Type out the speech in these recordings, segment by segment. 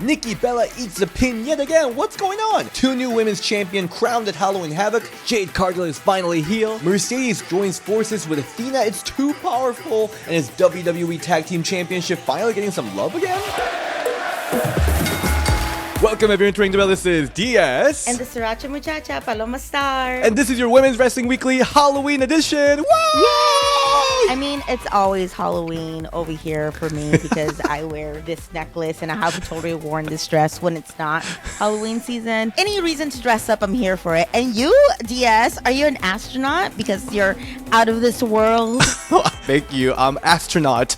Nikki Bella eats the pin yet again. What's going on? 2 new women's champion crowned at Halloween Havoc. Jade Cargill is finally heel. Mercedes joins forces with Athena. It's too powerful. And is WWE Tag Team Championship finally getting some love again? Welcome everyone to Ring the Bell. This is DS. And the Sriracha Muchacha, Paloma Starr. And this is your Women's Wrestling Weekly Halloween edition. Woo! Yay! I mean, it's always Halloween over here for me because I wear this necklace and I have totally worn this dress when it's not Halloween season. Any reason to dress up, I'm here for it. And you, DS, are you an astronaut because you're out of this world? Thank you. I'm astronaut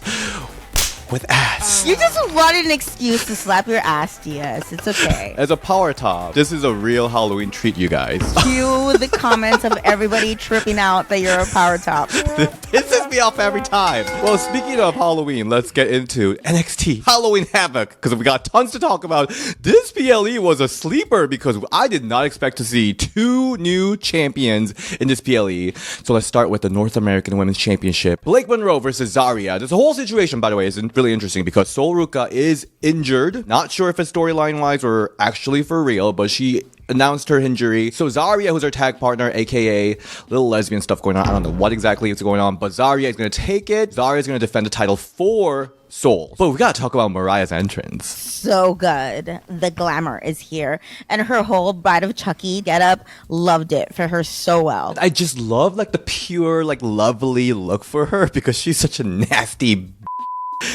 with ass. You just wanted an excuse to slap your ass, DS. It's okay. As a power top, this is a real Halloween treat, you guys. Cue the comments of everybody tripping out that you're a power top. This pisses me off every time. Well, speaking of Halloween, let's get into NXT Halloween Havoc because we got tons to talk about. This PLE was a sleeper because I did not expect to see 2 new champions in this PLE. So let's start with the North American Women's Championship. Blake Monroe versus Zarya. This whole situation, by the way, is really interesting because Sol Ruca is injured. Not sure if it's storyline wise or actually for real, but she announced her injury. So Zarya, who's her tag partner, aka little lesbian stuff going on. I don't know what exactly is going on, but Zarya is going to take it. Zarya is going to defend the title for Sol. But we got to talk about Mariah's entrance. So good. The glamour is here. And her whole Bride of Chucky getup, loved it for her so well. I just love like the pure, like lovely look for her because she's such a nasty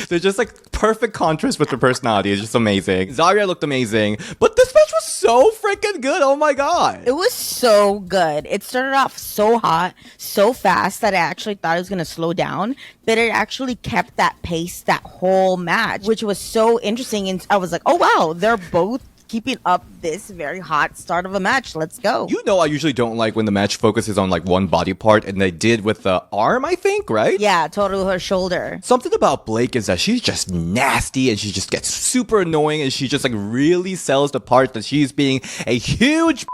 They're just like perfect contrast with her personality. It's just amazing. Zarya looked amazing, but this match was so freaking good. Oh my god. It was so good. It started off so hot, so fast that I actually thought it was going to slow down, but it actually kept that pace that whole match, which was so interesting. And I was like, oh wow, they're both keeping up this very hot start of a match. Let's go. You know I usually don't like when the match focuses on like one body part, and they did with the arm, I think, right? Yeah, totally her shoulder. Something about Blake is that she's just nasty and she just gets super annoying and she just like really sells the part that she's being a huge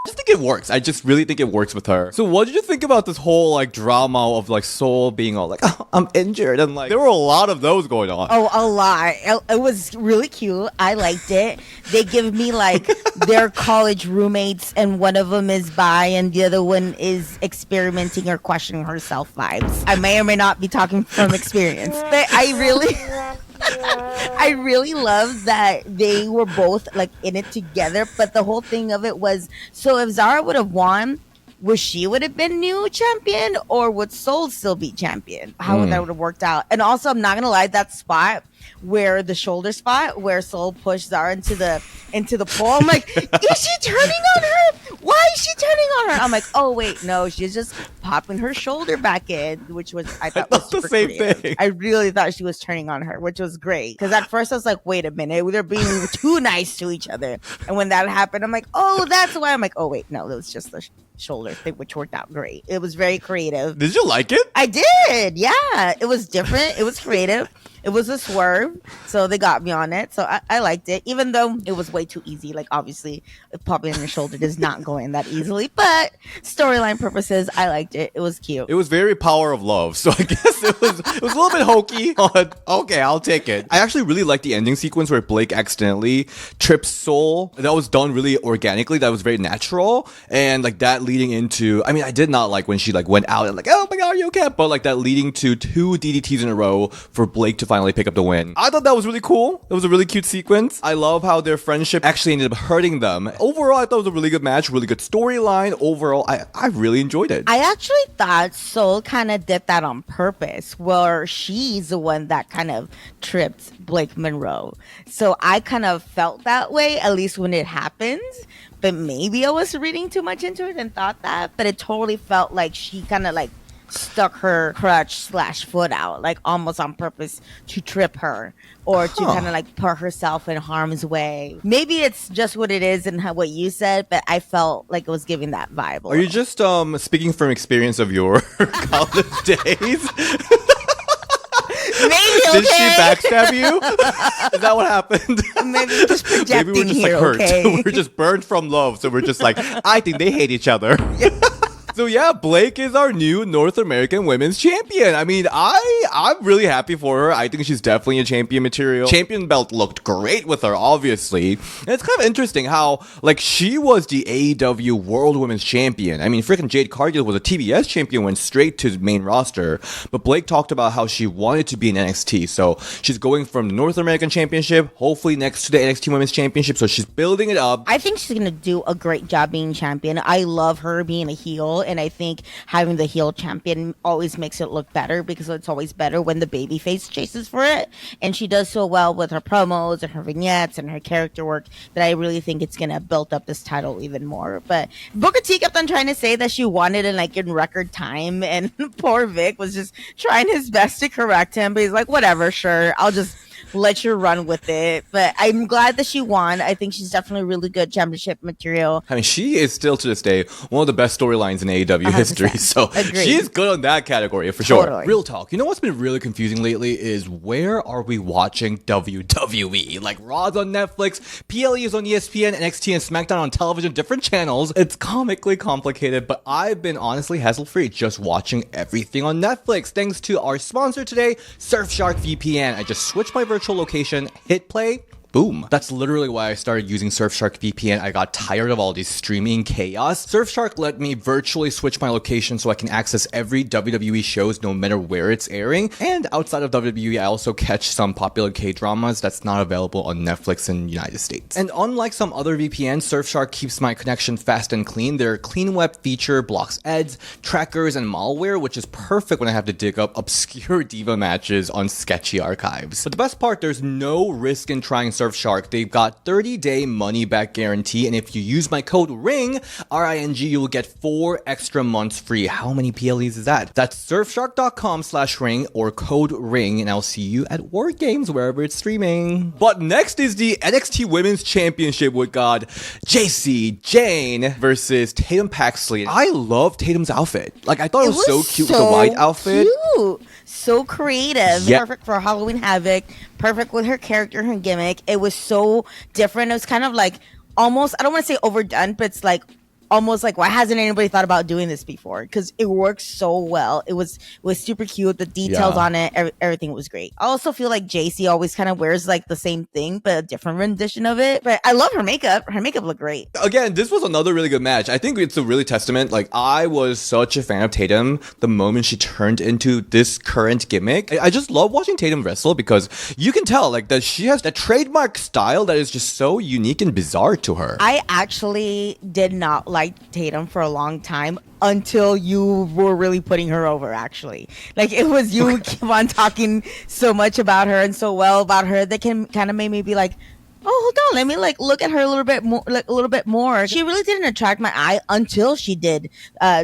I just think it works. I just really think it works with her. So what did you think about this whole like drama of like Sol being all like, oh, I'm injured, and like there were a lot of those going on. Oh, a lot. It was really cute. I liked it. They give me like their college roommates, and one of them is bi and the other one is experimenting or questioning herself vibes. I may or may not be talking from experience, but I really love that they were both like in it together. But the whole thing of it was, so if Zara would have won, she would have been new champion, or would Sol still be champion? How would that would have worked out? And also, I'm not gonna lie, that spot where the shoulder spot where Sol pushed Zara into the pole, I'm like, is she turning on her? Why is she turning on her? I'm like, oh wait, no, she's just popping her shoulder back in, which was I thought was super the same creative. thing. I really thought she was turning on her, which was great. Because at first I was like, wait a minute, they're being too nice to each other. And when that happened, I'm like, oh, that's why. I'm like, oh wait, no, that was just the shoulder thing, which worked out great. It was very creative. Did you like it? I did. Yeah, it was different. It was creative. It was a swerve, so they got me on it. So I liked it, even though it was way too easy. Like, obviously, popping on your shoulder does not go in that easily. But storyline purposes, I liked it. It was cute. It was very power of love. So I guess it was a little bit hokey. But okay, I'll take it. I actually really liked the ending sequence where Blake accidentally trips Sol. That was done really organically. That was very natural. And like that leading into, I mean, I did not like when she like went out and like, oh my god, are you okay? But like that leading to 2 DDTs in a row for Blake to finally pick up the win. I thought that was really cool. It was a really cute sequence. I love how their friendship actually ended up hurting them. Overall, I thought it was a really good match, really good storyline. Overall, I really enjoyed it. I actually thought Sol kind of did that on purpose, where she's the one that kind of tripped Blake Monroe. So I kind of felt that way, at least when it happens. But maybe I was reading too much into it and thought that. But it totally felt like she kind of like stuck her crutch/foot out, like almost on purpose to trip her or to kind of like put herself in harm's way. Maybe it's just what it is and what you said, but I felt like it was giving that vibe. Are you just speaking from experience of your college days? Maybe, okay. Did she backstab you? Is that what happened? Maybe we're just projecting. Maybe we're just here, like hurt. okay? We're just burned from love, so we're just like, I think they hate each other. So yeah, Blake is our new North American Women's Champion. I mean, I'm really happy for her. I think she's definitely a champion material. Champion belt looked great with her, obviously. And it's kind of interesting how, like, she was the AEW World Women's Champion. I mean, freaking Jade Cargill was a TBS champion, went straight to the main roster. But Blake talked about how she wanted to be in NXT. So she's going from the North American Championship, hopefully next to the NXT Women's Championship. So she's building it up. I think she's going to do a great job being champion. I love her being a heel, and I think having the heel champion always makes it look better because it's always better when the babyface chases for it. And she does so well with her promos and her vignettes and her character work that I really think it's going to build up this title even more. But Booker T kept on trying to say that she wanted it like in record time, and poor Vic was just trying his best to correct him, but he's like, whatever, sure, I'll just let you run with it. But I'm glad that she won. I think she's definitely really good championship material. I mean, she is still to this day one of the best storylines in AEW history. So Agreed. she is good on that category for Totally. sure. Real talk. You know what's been really confusing lately is where are we watching WWE? Like Raw's on Netflix, PLE is on ESPN, NXT and SmackDown on television, different channels. It's comically complicated, but I've been honestly hassle-free just watching everything on Netflix. Thanks to our sponsor today, Surfshark VPN. I just switched my virtual location, hit play, boom. That's literally why I started using Surfshark VPN. I got tired of all these streaming chaos. Surfshark let me virtually switch my location so I can access every WWE shows no matter where it's airing. And outside of WWE, I also catch some popular K-dramas that's not available on Netflix in the United States. And unlike some other VPNs, Surfshark keeps my connection fast and clean. Their clean web feature blocks ads, trackers, and malware, which is perfect when I have to dig up obscure diva matches on sketchy archives. But the best part, there's no risk in trying Surfshark. They've got 30-day money-back guarantee, and if you use my code RING, R-I-N-G, you will get 4 extra months free. How many PLEs is that? That's surfshark.com/ring or code RING, and I'll see you at War Games wherever it's streaming. But next is the NXT Women's Championship with Jacy Jayne versus Tatum Paxley. I love Tatum's outfit. Like, I thought it was so cute with the white outfit. Cute. So creative. Yeah. Perfect for Halloween Havoc. Perfect with her character, her gimmick. It was so different. It was kind of like almost, I don't want to say overdone, but it's like almost like, why hasn't anybody thought about doing this before? Because it works so well. It was super cute. The details on it, everything was great. I also feel like Jacy always kind of wears like the same thing, but a different rendition of it. But I love her makeup. Her makeup looked great. Again, this was another really good match. I think it's a really testament. Like, I was such a fan of Tatum the moment she turned into this current gimmick. I just love watching Tatum wrestle because you can tell like that she has that trademark style that is just so unique and bizarre to her. I actually did not like Tatum for a long time until you were really putting her over, actually. Like, it was you keep on talking so much about her and so well about her that can kind of made me be like, oh, hold on, let me like look at her a little bit more. She really didn't attract my eye until she did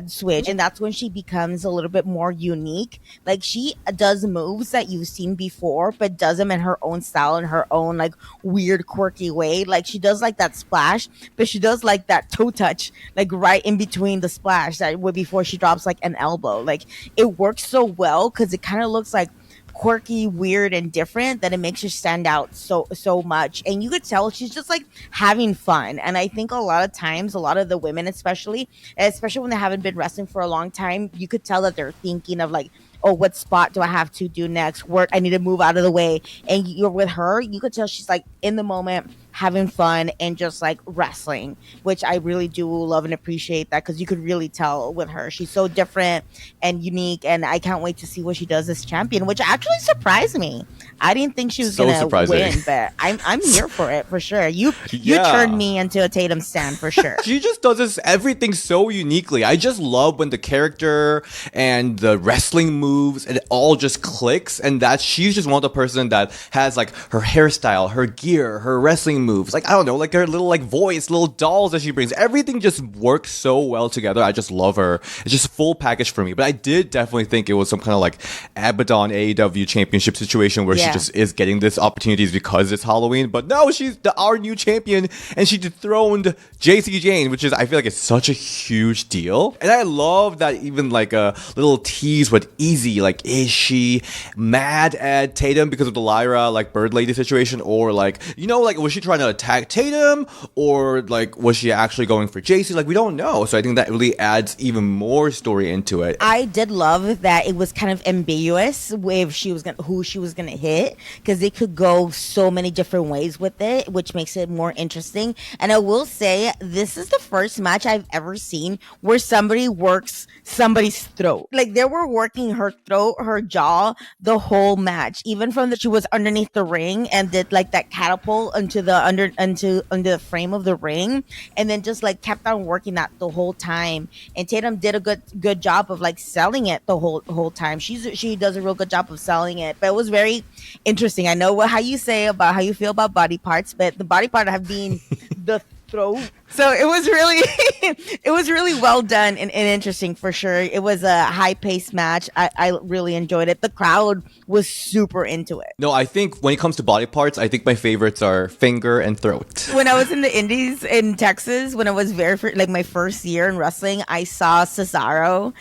switch, and that's when she becomes a little bit more unique. Like, she does moves that you've seen before, but does them in her own style, in her own like weird, quirky way. Like, she does like that splash, but she does like that toe touch, like right in between the splash that would before she drops like an elbow. Like, it works so well because it kind of looks like quirky, weird, and different that it makes her stand out so much. And you could tell she's just like having fun. And I think a lot of times, a lot of the women especially when they haven't been wrestling for a long time, you could tell that they're thinking of like, oh, what spot do I have to do next? Where I need to move out of the way. And you're with her, you could tell she's like in the moment, having fun and just like wrestling, which I really do love and appreciate that because you could really tell with her. She's so different and unique, and I can't wait to see what she does as champion, which actually surprised me. I didn't think she was gonna win, but I'm here for it for sure. You turned me into a Tatum stan for sure. She just does everything so uniquely. I just love when the character and the wrestling moves and it all just clicks, and that she's just one of the person that has like her hairstyle, her gear, her wrestling moves, like I don't know, like her little like voice, little dolls that she brings, everything just works so well together. I just love her. It's just a full package for me. But I did definitely think it was some kind of like Abaddon AEW championship situation where she she just is getting this opportunities because it's Halloween. But no, she's our new champion, and she dethroned Jacy Jayne, which is, I feel like, it's such a huge deal. And I love that even like a little tease with Easy, like, is she mad at Tatum because of the Lyra, like, Bird Lady situation? Or like, like, was she trying to attack Tatum? Or like, was she actually going for Jacy? Like, we don't know. So I think that really adds even more story into it. I did love that it was kind of ambiguous with who she was gonna hit, because they could go so many different ways with it, which makes it more interesting. And I will say, this is the first match I've ever seen where somebody works somebody's throat. Like, they were working her throat, her jaw, the whole match, even from that she was underneath the ring and did like that catapult into the frame of the ring, and then just like kept on working that the whole time. And Tatum did a good job of like selling it the whole time. She does a real good job of selling it, but it was very interesting. I know how you feel about body parts, but the body part have been the throat. So it was really well done and interesting for sure. It was a high-paced match. I really enjoyed it. The crowd was super into it. No, I think when it comes to body parts, I think my favorites are finger and throat. When I was in the Indies in Texas, when I was my first year in wrestling, I saw Cesaro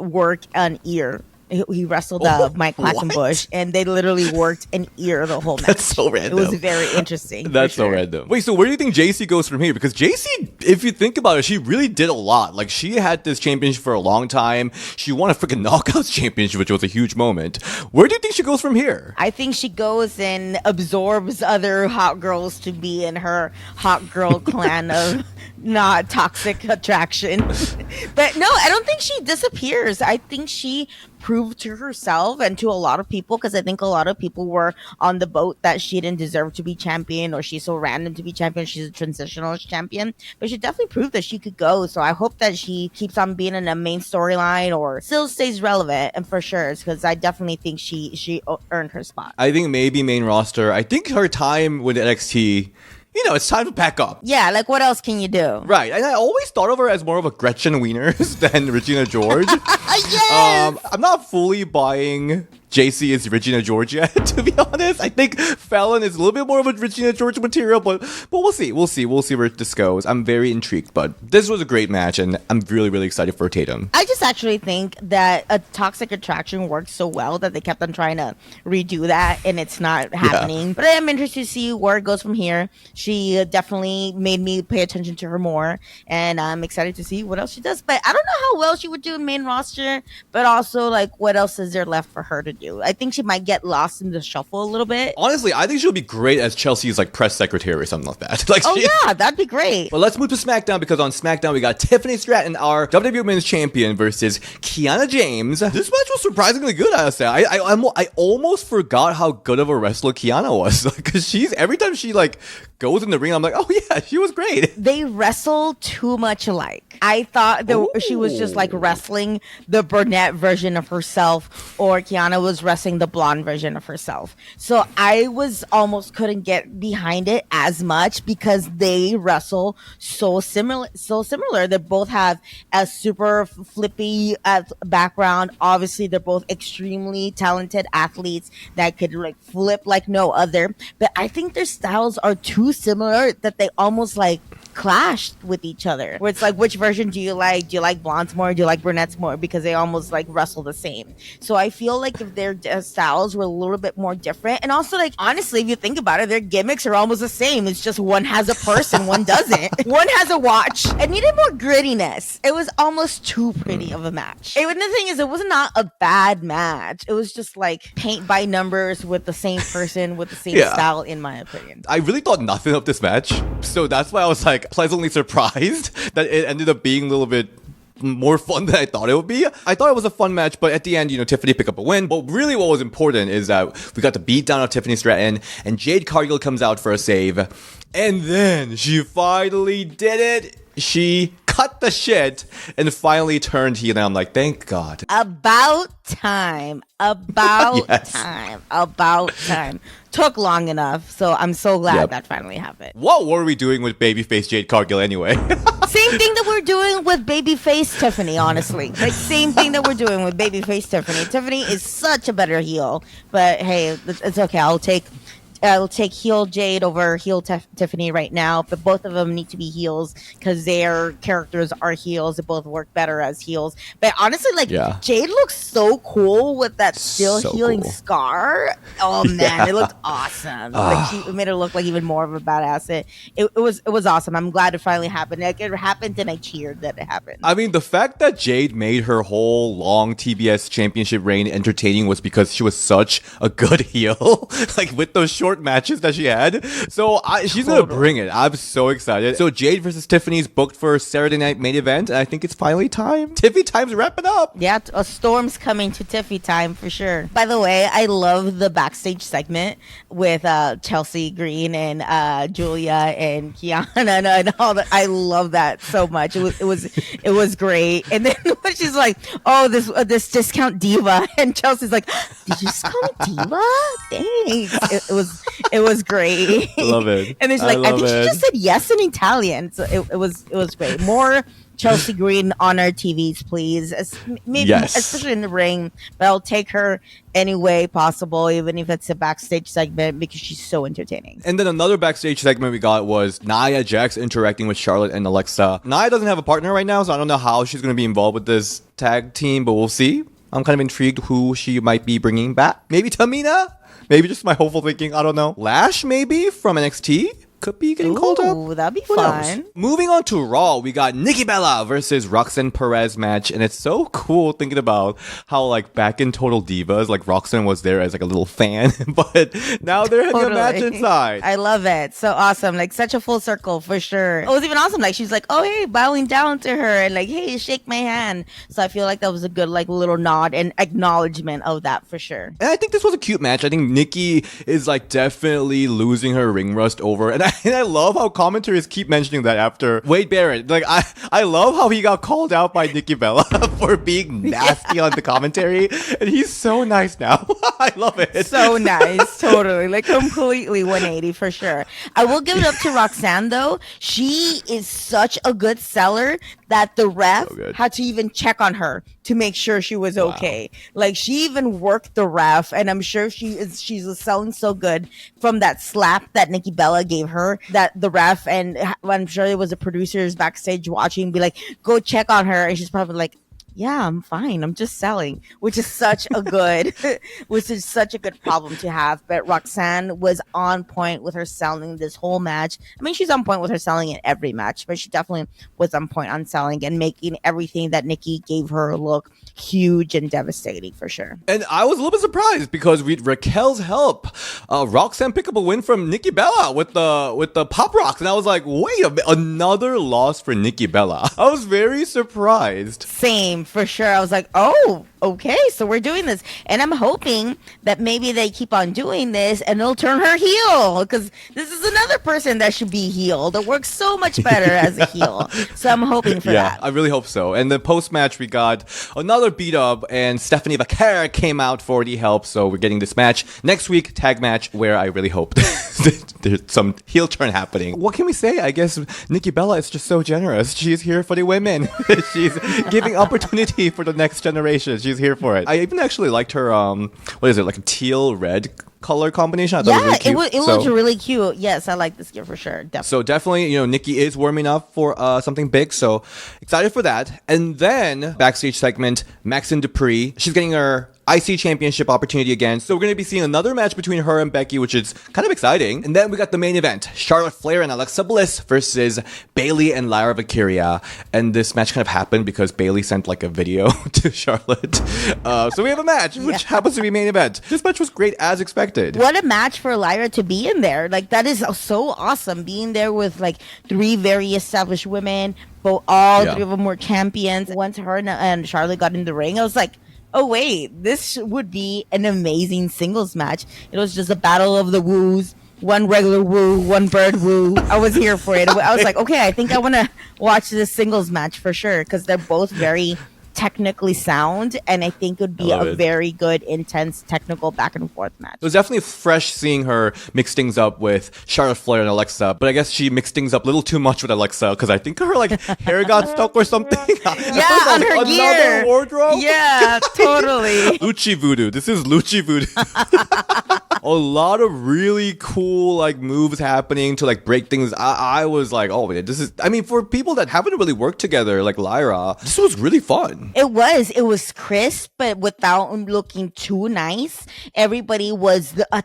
work an ear. He wrestled Mike Quackenbush, and they literally worked an ear the whole match. That's so random. It was very interesting. That's so random. Wait, so where do you think Jacy goes from here? Because Jacy, if you think about it, she really did a lot. Like, she had this championship for a long time. She won a freaking Knockouts championship, which was a huge moment. Where do you think she goes from here? I think she goes and absorbs other hot girls to be in her hot girl clan of not toxic attraction. But no, I don't think she disappears. I think she proved to herself and to a lot of people, because I think a lot of people were on the boat that she didn't deserve to be champion, or she's so random to be champion. She's a transitional champion, but she definitely proved that she could go. So I hope that she keeps on being in a main storyline or still stays relevant, and for sure, because I definitely think she earned her spot. I think maybe main roster. I think her time with NXT, it's time to pack up. Yeah, like, what else can you do? Right, and I always thought of her as more of a Gretchen Wieners than Regina George. Yes! I'm not fully buying Jacy is Regina George yet, to be honest. I think Fallon is a little bit more of a Regina George material, but we'll see. We'll see where this goes. I'm very intrigued, but this was a great match, and I'm really, really excited for Tatum. I just actually think that a toxic attraction worked so well that they kept on trying to redo that, and it's not happening. Yeah. But I am interested to see where it goes from here. She definitely made me pay attention to her more, and I'm excited to see what else she does. But I don't know how well she would do in main roster, but also, like, what else is there left for her to do? I think she might get lost in the shuffle a little bit. Honestly, I think she'll be great as Chelsea's like press secretary or something like that. Yeah, that'd be great. But let's move to SmackDown, because on SmackDown we got Tiffany Stratton, our WWE Women's Champion, versus Kiana James. This match was surprisingly good, I say. I almost forgot how good of a wrestler Kiana was, because every time she like goes in the ring, I'm like, oh yeah, she was great. They wrestle too much alike. I thought that she was just like wrestling the brunette version of herself, or Kiana was wrestling the blonde version of herself. So I was almost couldn't get behind it as much, because they wrestle so similar. They both have a super flippy background. Obviously, they're both extremely talented athletes that could like flip like no other. But I think their styles are too similar that they almost like clashed with each other, where it's like, which version do you like? Do you like blondes more? Do you like brunettes more? Because they almost like wrestle the same. So I feel like if their styles were a little bit more different, and also like honestly, if you think about it, their gimmicks are almost the same. It's just one has a purse and one doesn't. One has a watch. It needed more grittiness. It was almost too pretty of a match. And the thing is, it was not a bad match. It was just like paint by numbers with the same person with the same style, in my opinion. I really thought nothing of this match, so that's why I was like pleasantly surprised that it ended up being a little bit more fun than I thought it would be. I thought it was a fun match, but at the end, Tiffany picked up a win. But really what was important is that we got the beat down of Tiffany Stratton, and Jade Cargill comes out for a save. And then she finally did it. She cut the shit and finally turned heel. And I'm like, thank God. About time. About Yes. time. About time. Took long enough, so I'm so glad that finally happened. What were we doing with babyface Jade Cargill anyway? Same thing that we're doing with babyface Tiffany, honestly. Like, same thing that we're doing with babyface Tiffany. Tiffany is such a better heel, but hey, it's okay. I'll take heel Jade over heel Tiffany right now, but both of them need to be heels because their characters are heels. They both work better as heels. But honestly, like, Jade looks so cool with that still healing scar. Oh man, it looked awesome. Like, she made her look like even more of a badass. It was awesome. I'm glad it finally happened. Like, it happened, and I cheered that it happened. I mean, the fact that Jade made her whole long TBS championship reign entertaining was because she was such a good heel. Like, with those short matches that she had. So she's gonna bring it. I'm so excited. So Jade versus Tiffany's booked for Saturday night main event, and I think it's finally time. Tiffy time's wrapping up. Yeah, a storm's coming to Tiffy time for sure. By the way, I love the backstage segment with Chelsea Green and Julia and Kiana and all that. I love that so much. It was great. And then when she's like, "Oh, this discount diva," and Chelsea's like, "Did you just call me diva? Thanks." It was great. I love it. And then she's like, I think she just said yes in Italian. So it was great. More Chelsea Green on our TVs, please. Maybe especially in the ring, but I'll take her any way possible, even if it's a backstage segment, because she's so entertaining. And then another backstage segment we got was Nia Jax interacting with Charlotte and Alexa. Nia doesn't have a partner right now, so I don't know how she's going to be involved with this tag team, but we'll see. I'm kind of intrigued who she might be bringing back. Maybe Tamina? Maybe just my hopeful thinking. I don't know. Lash, maybe, from NXT? Could be getting called up. Ooh, that'd be fun. Moving on to Raw, we got Nikki Bella versus Roxanne Perez match, and it's so cool thinking about how, like, back in Total Divas, like, Roxanne was there as, like, a little fan, but now they're having a match inside. I love it. So awesome. Like, such a full circle for sure. It was even awesome. Like, she's like, oh, hey, bowing down to her, and like, hey, shake my hand. So I feel like that was a good, like, little nod and acknowledgement of that for sure. And I think this was a cute match. I think Nikki is, like, definitely losing her ring rust over, and I love how commentators keep mentioning that after Wade Barrett. Like, I love how he got called out by Nikki Bella for being nasty on the commentary, and he's so nice now. I love it. So nice, totally. Like, completely 180 for sure. I will give it up to Roxanne, though. She is such a good seller that the ref had to even check on her to make sure she was okay. Like, she even worked the ref, and I'm sure she's selling so good from that slap that Nikki Bella gave her, that the ref, and I'm sure it was the producers backstage watching, be like, go check on her, and she's probably like, yeah, I'm fine. I'm just selling, which is such a good problem to have. But Roxanne was on point with her selling this whole match. I mean, she's on point with her selling in every match, but she definitely was on point on selling and making everything that Nikki gave her look huge and devastating for sure. And I was a little bit surprised because with Raquel's help, Roxanne picked up a win from Nikki Bella with the Pop Rocks, and I was like, wait a minute, another loss for Nikki Bella. I was very surprised. Same. For sure. I was like, oh, okay, so we're doing this. And I'm hoping that maybe they keep on doing this and it'll turn her heel, because this is another person that should be healed. It works so much better as a heel. So I'm hoping for that. Yeah, I really hope so. And then post-match, we got another beat-up, and Stephanie Vaquera came out for the help. So we're getting this match next week, tag match, where I really hope there's some heel turn happening. What can we say? I guess Nikki Bella is just so generous. She's here for the women. She's giving opportunity for the next generation. She's here for it. I even actually liked her, what is it, like a teal red color combination. I thought it was really cute. It looked really cute. Yes, I like this gear for sure. Definitely. So definitely, Nikki is warming up for something big. So excited for that. And then backstage segment, Maxine Dupree. She's getting her IC championship opportunity again. So we're going to be seeing another match between her and Becky, which is kind of exciting. And then we got the main event, Charlotte Flair and Alexa Bliss versus Bayley and Lyra Valkyria. And this match kind of happened because Bayley sent like a video to Charlotte. So we have a match, which happens to be main event. This match was great as expected. What a match for Lyra to be in there. Like, that is so awesome. Being there with like three very established women, but all three of them were champions. Once her and Charlotte got in the ring, I was like, oh wait, this would be an amazing singles match. It was just a battle of the woos, one regular woo, one bird woo. I was here for it. I was like, okay, I think I want to watch this singles match for sure because they're both very technically sound, and I think it would be a very good, intense, technical back and forth match. It was definitely fresh seeing her mix things up with Charlotte Flair and Alexa, but I guess she mixed things up a little too much with Alexa because I think her hair got stuck or something. Yeah, on her gear. Wardrobe. Yeah, totally. Lucci voodoo. This is Lucci voodoo. A lot of really cool moves happening to break things. I was like, oh man, this is. I mean, for people that haven't really worked together, like Lyra, this was really fun. It was crisp, but without looking too nice. Everybody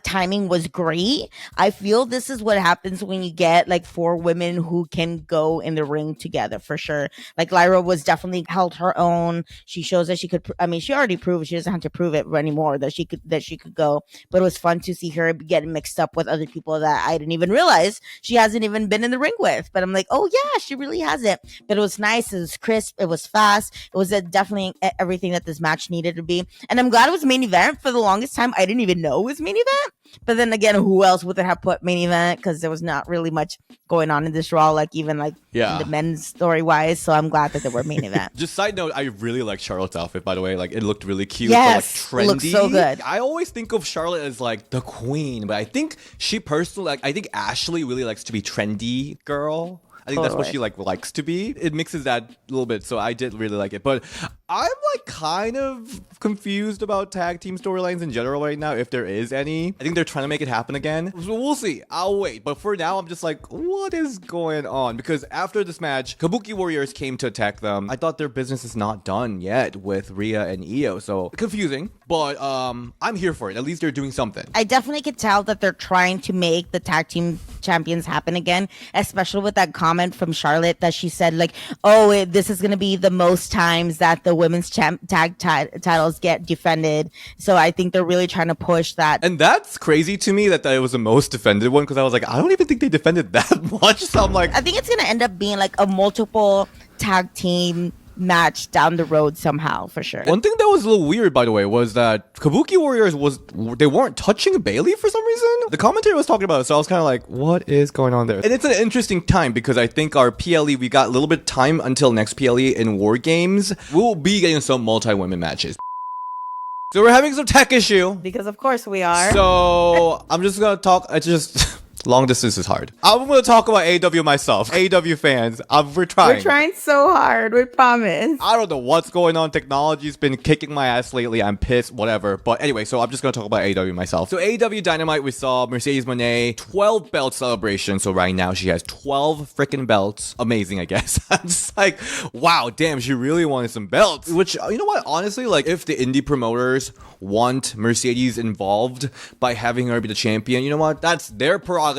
timing was great. I feel this is what happens when you get four women who can go in the ring together for sure. Lyra was definitely held her own. She shows that she could. I mean, she already proved she doesn't have to prove it anymore that she could go. But it was fun to see her getting mixed up with other people that I didn't even realize she hasn't even been in the ring with. But I'm like, oh yeah, she really hasn't. But it was nice. It was crisp. It was fast. It was definitely everything that this match needed to be. And I'm glad it was main event. For the longest time, I didn't even know it was main event. But then again, who else would have put main event? Because there was not really much going on in this Raw, in the men's story wise. So I'm glad that they were main event. Just side note, I really like Charlotte's outfit, by the way. It looked really cute. Yes, but, trendy. It looked so good. I always think of Charlotte as the queen, but I think she personally, I think Ashley really likes to be trendy girl. I think that's what she likes to be. It mixes that a little bit, so I did really like it. But I'm kind of confused about tag team storylines in general right now, if there is any. I think they're trying to make it happen again. So we'll see. I'll wait. But for now, I'm just what is going on? Because after this match, Kabuki Warriors came to attack them. I thought their business is not done yet with Rhea and Io. So confusing, but I'm here for it. At least they're doing something. I definitely could tell that they're trying to make the tag team champions happen again, especially with that comment from Charlotte that she said this is going to be the most times that the women's tag titles get defended. So I think they're really trying to push that. And that's crazy to me that it was the most defended one, because I was I don't even think they defended that much. So I'm I think it's going to end up being a multiple tag team match down the road somehow, for sure. One thing that was a little weird, by the way, was that Kabuki Warriors they weren't touching Bayley for some reason. The commentator was talking about it, so I was kind of what is going on there? And it's an interesting time because I think our PLE, we got a little bit of time until next PLE in War Games. We'll be getting some multi-women matches. So we're having some tech issue. Because of course we are. So I'm just gonna talk. Long distance is hard. I'm going to talk about AEW myself. AEW fans, we're trying. We're trying so hard. We promise. I don't know what's going on. Technology's been kicking my ass lately. I'm pissed, whatever. But anyway, so I'm just going to talk about AEW myself. So AEW Dynamite, we saw Mercedes Moné 12 belt celebration. So right now she has 12 freaking belts. Amazing, I guess. I'm just wow, damn, she really wanted some belts. Which, you know what? Honestly, if the indie promoters want Mercedes involved by having her be the champion, you know what? That's their prerogative.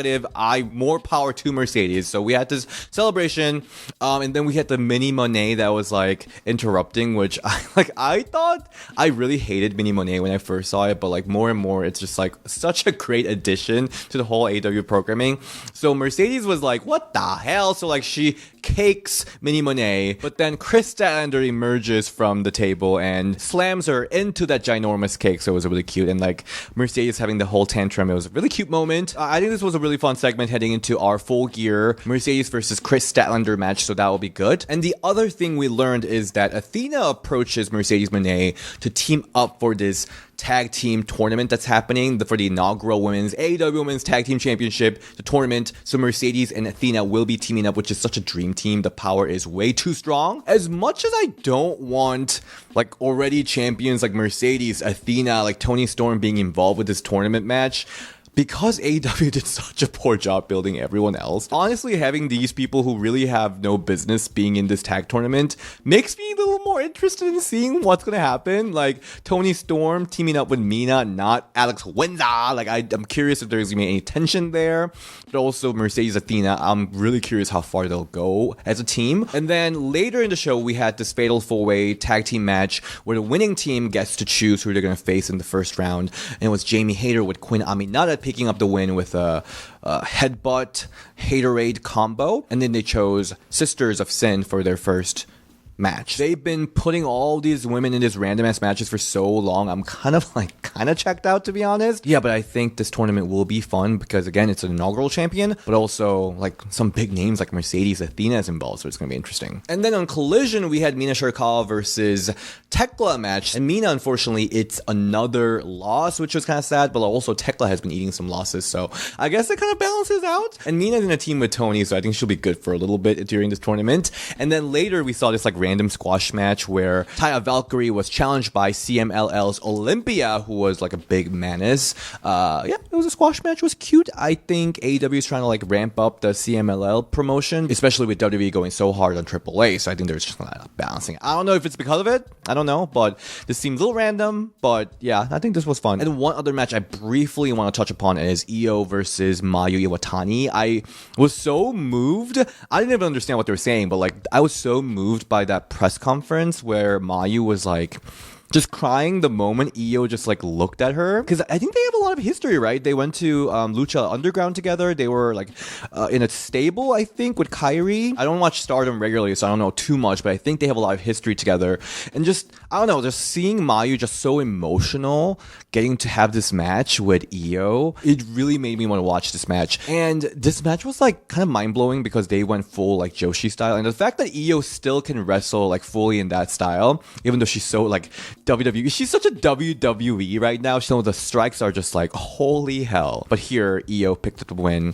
More power to Mercedes. So we had this celebration, and then we had the mini Moné that was interrupting, which I thought I really hated mini Moné when I first saw it, but more and more it's just such a great addition to the whole AW programming. So Mercedes was what the hell? So she cakes mini Moné, but then Kris Statlander emerges from the table and slams her into that ginormous cake. So it was really cute, and Mercedes having the whole tantrum. It was a really cute moment. I think this was a really fun segment heading into our Full Gear Mercedes versus Kris Statlander match, so that will be good. And the other thing we learned is that Athena approaches Mercedes Moné to team up for this tag team tournament that's happening for the inaugural women's AEW Women's Tag Team Championship, the tournament. So Mercedes and Athena will be teaming up, which is such a dream team. The power is way too strong. As much as I don't want already champions like Mercedes, Athena, Toni Storm being involved with this tournament match, because AEW did such a poor job building everyone else, honestly, having these people who really have no business being in this tag tournament makes me a little more interested in seeing what's going to happen. Toni Storm teaming up with Mina, not Alex Windsor. I'm curious if there's going to be any tension there. But also Mercedes Athena, I'm really curious how far they'll go as a team. And then later in the show, we had this fatal four-way tag team match where the winning team gets to choose who they're going to face in the first round. And it was Jamie Hayter with Quinn Aminata picking up the win with a headbutt Haterade combo, and then they chose Sisters of Sin for their first match. They've been putting all these women in these random ass matches for so long. I'm kind of checked out, to be honest. Yeah, but I think this tournament will be fun because again, it's an inaugural champion, but also like some big names like Mercedes, Athena is involved, so it's gonna be interesting. And then on Collision, we had Mina Shirakawa versus Tekla match. And Mina, unfortunately, it's another loss, which was kind of sad, but also Tekla has been eating some losses, so I guess it kind of balances out. And Mina's in a team with Tony, so I think she'll be good for a little bit during this tournament. And then later we saw this like random squash match where Taya Valkyrie was challenged by CMLL's Olympia, who was like a big menace. Yeah, it was a squash match. It was cute. I think AEW is trying to like ramp up the CMLL promotion, especially with WWE going so hard on AAA. So I think there's just balancing. I don't know if it's because of it. I don't know, but this seems a little random. But yeah, I think this was fun. And one other match I briefly want to touch upon is Io versus Mayu Iwatani. I was so moved. I didn't even understand what they were saying, but like I was so moved by that press conference where Mayu was like just crying the moment Io just like looked at her, because I think they have a lot of history, right? They went to Lucha Underground together. They were like in a stable, I think, with Kairi. I don't watch Stardom regularly, so I don't know too much, but I think they have a lot of history together. And just, I don't know, just seeing Mayu just so emotional getting to have this match with Io, it really made me want to watch this match. And this match was like kind of mind-blowing because they went full like Joshi style, and the fact that Io still can wrestle like fully in that style, even though she's so like WWE, she's such a WWE right now. So the strikes are just like holy hell. But here Io picked up the win,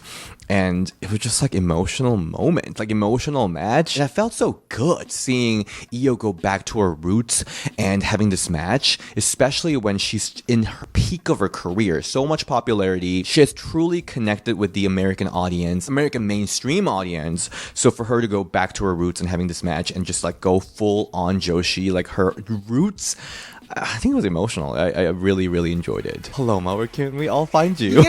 and it was just like emotional moment, like emotional match. And I felt so good seeing Io go back to her roots and having this match, especially when she's in her peak of her career. So much popularity. She has truly connected with the American audience, American mainstream audience. So for her to go back to her roots and having this match and just like go full on Joshi, like her roots, I think it was emotional. I really, really enjoyed it. Paloma, where can we all find you?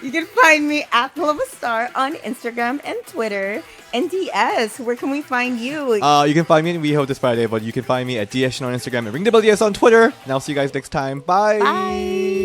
You can find me at Paloma Starr on Instagram and Twitter. And DS, where can we find you? You can find me in WeHo this Friday, but you can find me at DS on Instagram and RingWS on Twitter. And I'll see you guys next time. Bye. Bye.